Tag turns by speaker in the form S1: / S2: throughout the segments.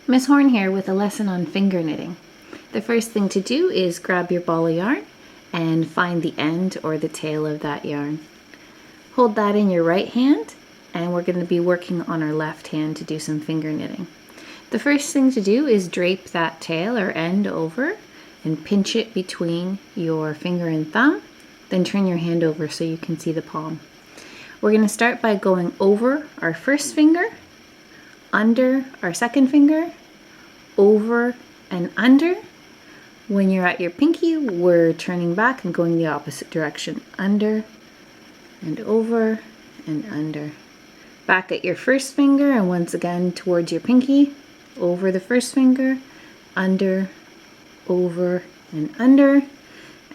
S1: Miss Horn here with a lesson on finger knitting. The first thing to do is grab your ball of yarn and find the end or the tail of that yarn. Hold that in your right hand and we're going to be working on our left hand to do some finger knitting. The first thing to do is drape that tail or end over and pinch it between your finger and thumb, then turn your hand over so you can see the palm. We're going to start by going over our first finger, under our second finger, over and under. When you're at your pinky, we're turning back and going the opposite direction. Under and over and under. Back at your first finger and once again towards your pinky, over the first finger, under, over and under,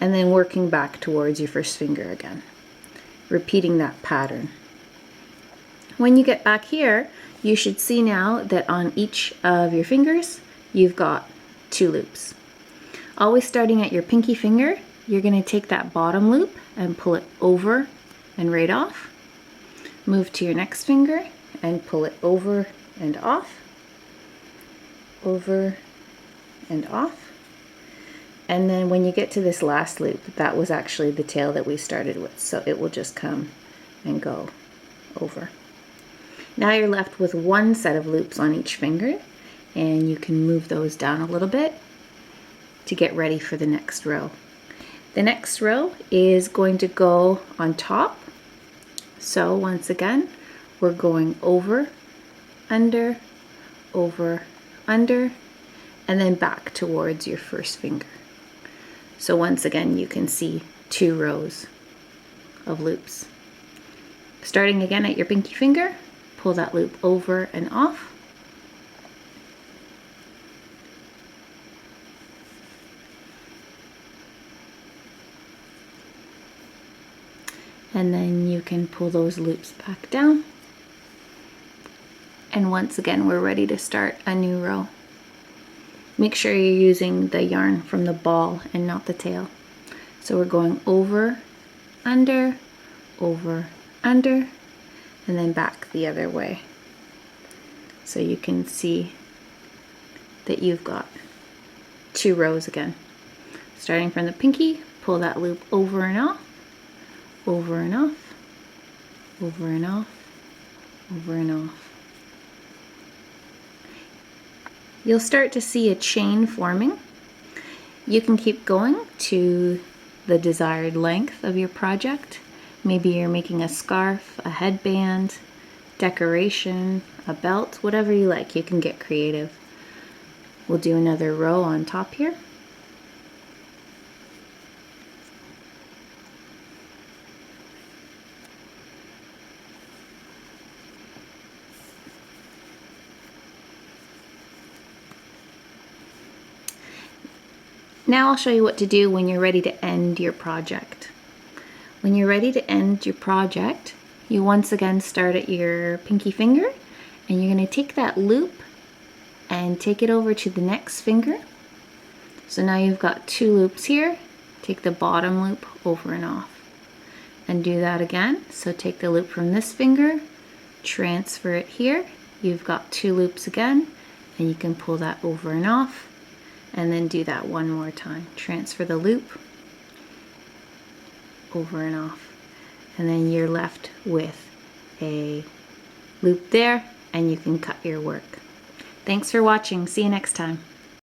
S1: and then working back towards your first finger again. Repeating that pattern. When you get back here, you should see now that on each of your fingers, you've got 2 loops. Always starting at your pinky finger, you're going to take that bottom loop and pull it over and right off. Move to your next finger and pull it over and off, over and off. And then when you get to this last loop, that was actually the tail that we started with, so it will just come and go over. Now you're left with 1 set of loops on each finger, and you can move those down a little bit to get ready for the next row. The next row is going to go on top. So once again, we're going over, under, and then back towards your first finger. So once again, you can see 2 rows of loops. Starting again at your pinky finger, pull that loop over and off. And then you can pull those loops back down. And once again, we're ready to start a new row. Make sure you're using the yarn from the ball and not the tail. So we're going over, under, and then back the other way. So you can see that you've got 2 rows again. Starting from the pinky, pull that loop over and off, over and off, over and off, over and off. You'll start to see a chain forming. You can keep going to the desired length of your project. Maybe you're making a scarf, a headband, decoration, a belt, whatever you like. You can get creative. We'll do another row on top here. Now I'll show you what to do when you're ready to end your project. When you're ready to end your project, you once again start at your pinky finger and you're going to take that loop and take it over to the next finger. So now you've got 2 loops here. Take the bottom loop over and off. And do that again. So take the loop from this finger, transfer it here. You've got 2 loops again and you can pull that over and off. And then do that one more time. Transfer the loop over and off. And then you're left with a loop there and you can cut your work. Thanks for watching. See you next time.